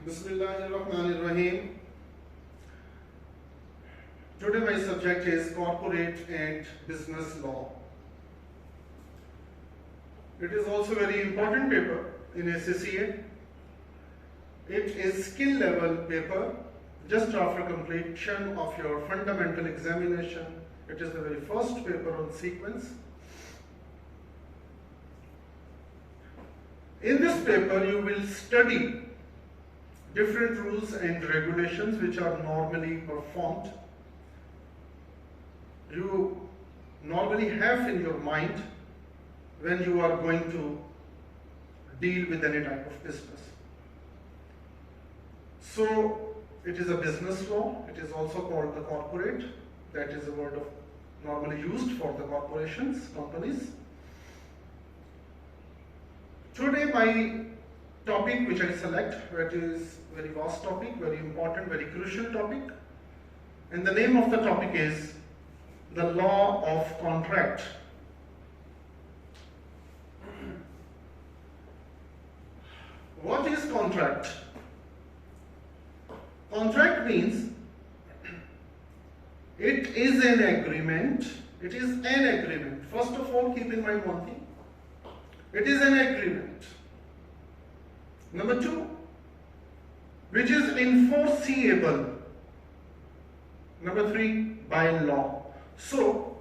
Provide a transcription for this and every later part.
Bismillahirrahmanirrahim. Today my subject is corporate and business law. It is also very important paper in SCCA. It is skill level paper just after completion of your fundamental examination. It is the very first paper on sequence. In this paper you will study different rules and regulations which are normally performed. You normally have in your mind when you are going to deal with any type of business. So it is a business law. It is also called the corporate. That is a word of normally used for the corporations, companies. Today my topic which I select, that is very vast topic, very important, very crucial topic, and the name of the topic is the law of contract. What is contract? Contract means it is an agreement. It is an agreement. First of all, keep in mind one thing. It is an agreement. Number two, which is enforceable. Number three, by law. So,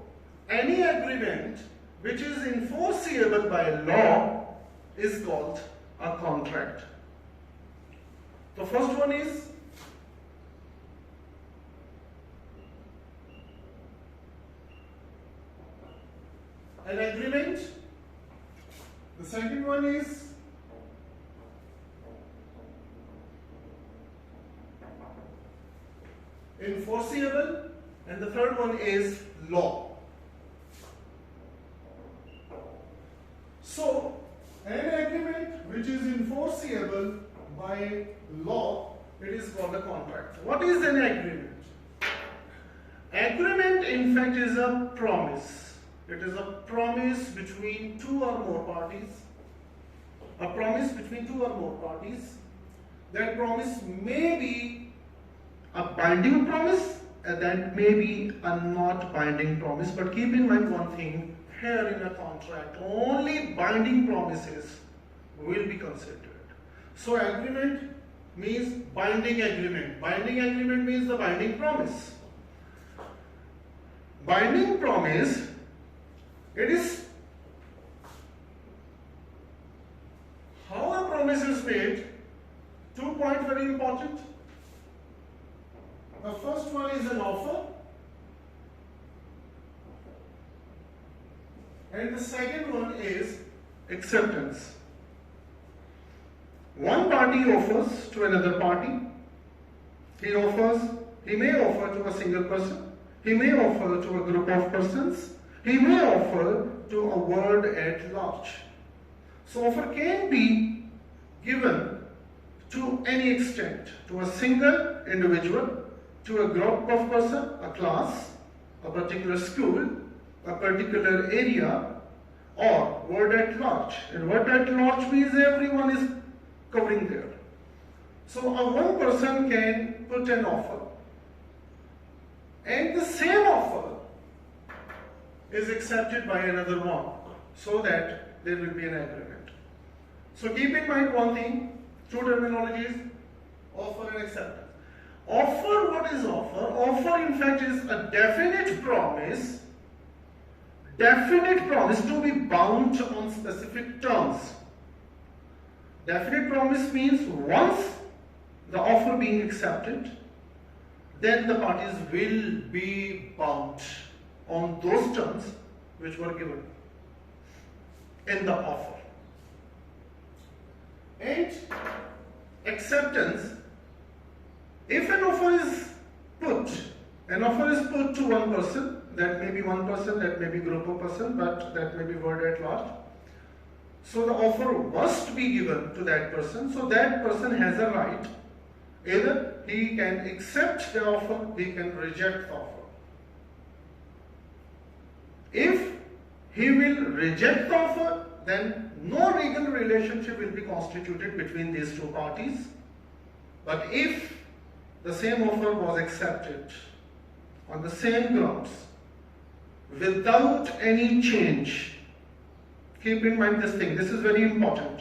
any agreement which is enforceable by law is called a contract. The first one is an agreement. The second one is enforceable, and the third one is law. So, an agreement which is enforceable by law, it is called a contract. What is an agreement? Agreement, in fact, is a promise. It is a promise between two or more parties. A promise between two or more parties. That promise may be a binding promise, and that may be a not binding promise. But keep in mind one thing, here in a contract, only binding promises will be considered. So agreement means binding agreement. Binding agreement means the binding promise. Binding promise, it is how a promise is made. 2 points very important. The first one is an offer, and the second one is acceptance. One party offers to another party. He may offer to a single person, he may offer to a group of persons, he may offer to a world at large. So offer can be given to any extent, to a single individual, to a group of person, a class, a particular school, a particular area, or world at large. And world at large means everyone is covering there. So one person can put an offer, and the same offer is accepted by another one, so that there will be an agreement. So keep in mind one thing, two terminologies, offer and acceptance. Offer, what is offer? Offer, in fact, is a definite promise to be bound on specific terms. Definite promise means once the offer being accepted, then the parties will be bound on those terms which were given in the offer. And acceptance, if an offer is put to one person, that may be one person, that may be group of person, but that may be world at large. So the offer must be given to that person, so that person has a right. Either he can accept the offer, he can reject the offer. If he will reject the offer, then no legal relationship will be constituted between these two parties. But if the same offer was accepted on the same grounds without any change, keep in mind this thing, this is very important.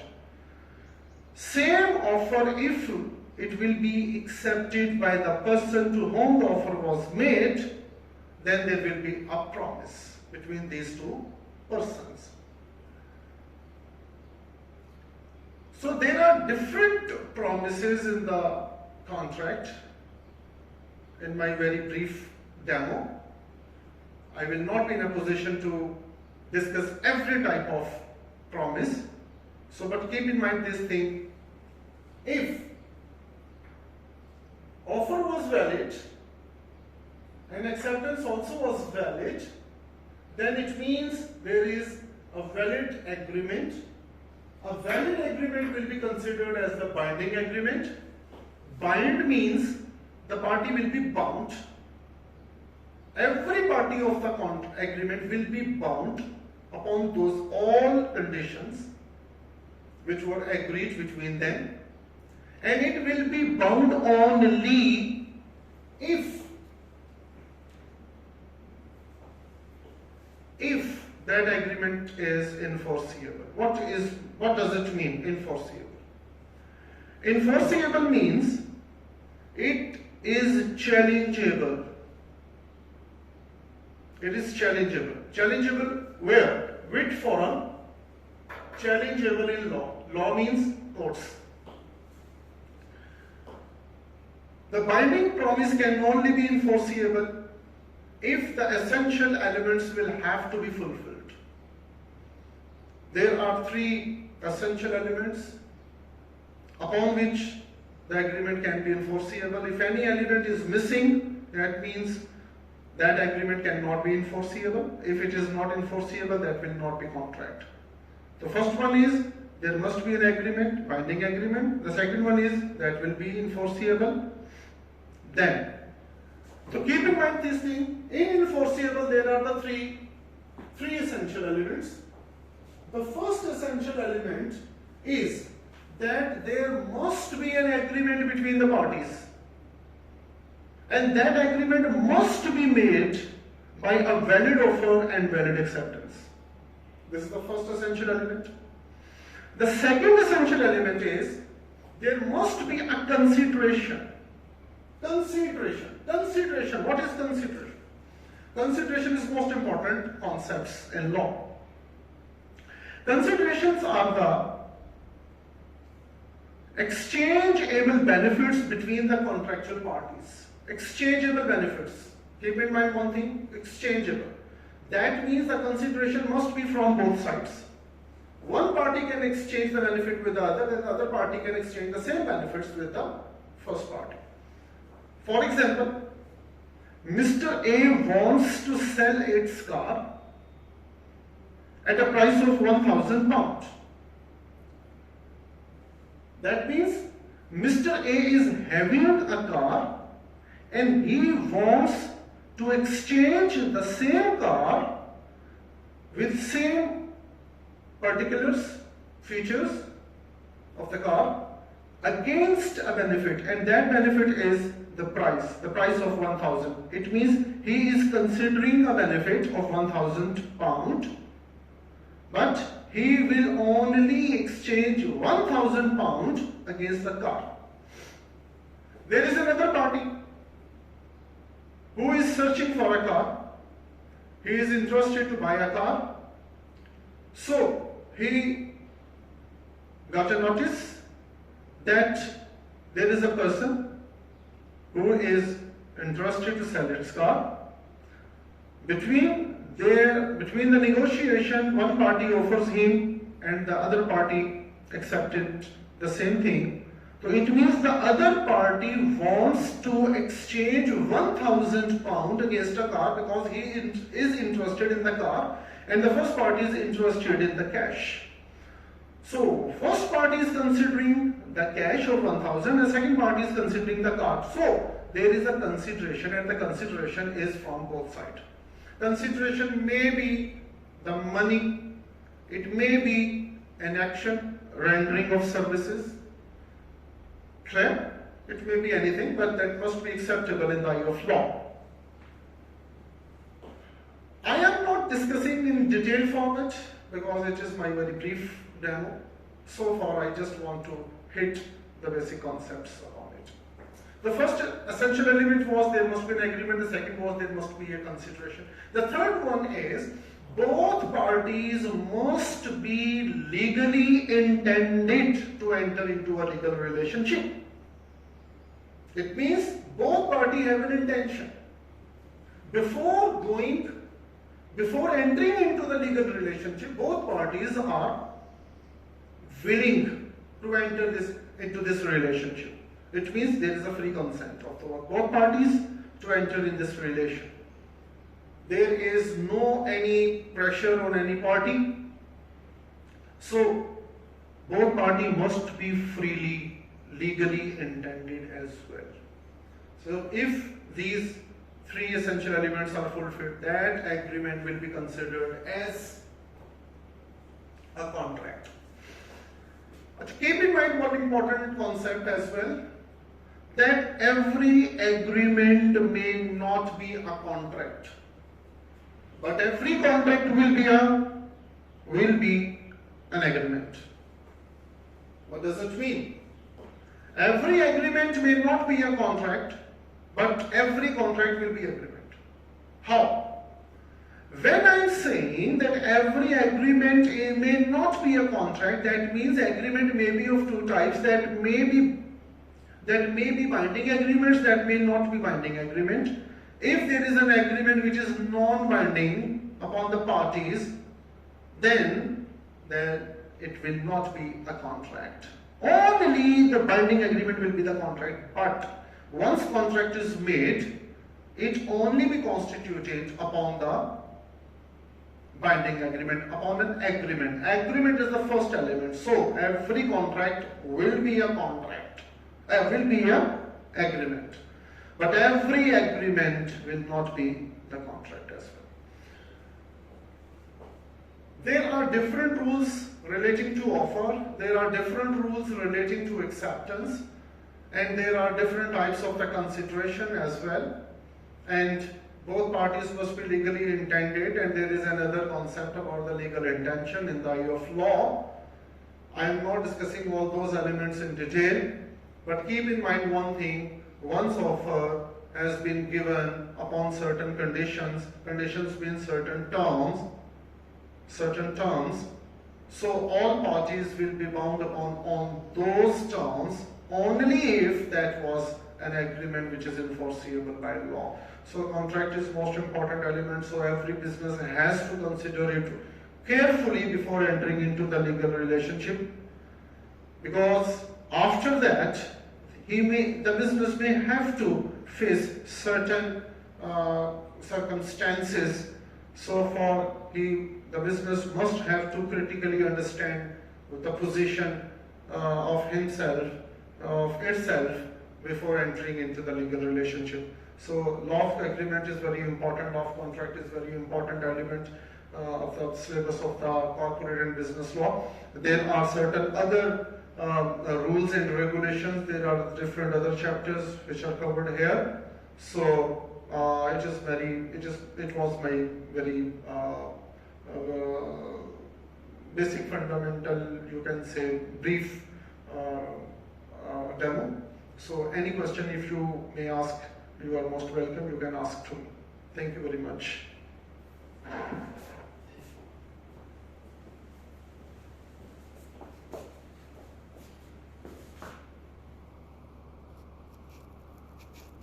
Same offer, if it will be accepted by the person to whom the offer was made, then there will be a promise between these two persons. So there are different promises in the contract. In my very brief demo, I will not be in a position to discuss every type of promise. So, but keep in mind this thing, if offer was valid and acceptance also was valid, then it means there is a valid agreement. A valid agreement will be considered as the binding agreement. Bind means the party will be bound. Every party of the agreement will be bound upon those all conditions which were agreed between them, and it will be bound only if that agreement is enforceable. What does it mean, enforceable? Enforceable means it is challengeable. It is challengeable. Challengeable where? Which forum? Challengeable in law. Law means courts. The binding promise can only be enforceable if the essential elements will have to be fulfilled. There are three essential elements upon which the agreement can be enforceable. If any element is missing, that means that agreement cannot be enforceable. If it is not enforceable, that will not be contract. The first one is there must be an agreement, binding agreement. The second one is that will be enforceable. Then, so keep in mind this thing, in enforceable there are the three essential elements. The first essential element is that there must be an agreement between the parties, and that agreement must be made by a valid offer and valid acceptance. This is the first essential element. The second essential element is there must be a consideration. Consideration. What is consideration? Consideration is most important concepts in law. Considerations are the exchangeable benefits between the contractual parties. Exchangeable benefits. Keep in mind one thing, exchangeable. That means the consideration must be from both sides. One party can exchange the benefit with the other, and the other party can exchange the same benefits with the first party. For example, Mr. A wants to sell its car at a price of £1,000. That means Mr. A is having a car and he wants to exchange the same car with same particulars, features of the car against a benefit, and that benefit is the price of 1,000. It means he is considering a benefit of £1,000, but he will only exchange £1,000 against the car. There is another party who is searching for a car. He is interested to buy a car. So he got a notice that there is a person who is interested to sell its car. Between the negotiation, one party offers him and the other party accepted the same thing. So it means the other party wants to exchange £1,000 against a car because he is interested in the car, and the first party is interested in the cash. So first party is considering the cash of 1,000, and second party is considering the car. So there is a consideration, and the consideration is from both sides. Consideration may be the money, it may be an action, rendering of services. Clear? It may be anything, but that must be acceptable in the eye of law. I am not discussing in detailed format because it is my very brief demo. So far, I just want to hit the basic concepts on it. The first essential element was there must be an agreement. The second was there must be a consideration. The third one is both parties must be legally intended to enter into a legal relationship. It means both parties have an intention. Before entering into the legal relationship, both parties are willing to enter into this relationship. It means there is a free consent of both parties to enter in this relation. There is no any pressure on any party. So both parties must be freely, legally intended as well. So if these three essential elements are fulfilled, that agreement will be considered as a contract. But keep in mind one important concept as well, that every agreement may not be a contract, but every contract will be an agreement. What does it mean? Every agreement may not be a contract, but every contract will be agreement. How? When I am saying that every agreement may not be a contract, that means agreement may be of two types. That may be binding agreements, that may not be binding agreement. If there is an agreement which is non-binding upon the parties, then it will not be a contract. Only the binding agreement will be the contract. But once contract is made, it only be constituted upon the binding agreement, upon an agreement. Agreement is the first element. So every contract will be a contract, will be an agreement. But every agreement will not be the contract as well. There are different rules relating to offer, there are different rules relating to acceptance, and there are different types of the consideration as well. And both parties must be legally intended, and there is another concept about the legal intention in the eye of law. I am not discussing all those elements in detail, but keep in mind one thing: once offer has been given upon certain conditions, conditions mean certain terms, so all parties will be bound upon on those terms only if that was an agreement which is enforceable by law. So contract is most important element, so every business has to consider it carefully before entering into the legal relationship, because after that the business may have to face certain circumstances. So the business must have to critically understand the position of itself before entering into the legal relationship. So law of agreement is very important, law of contract is very important element of the syllabus of the corporate and business law. There are certain other rules and regulations, there are different other chapters which are covered here. So it was my very basic fundamental, you can say, brief demo. So any question if you may ask, you are most welcome, you can ask to me. Thank you very much.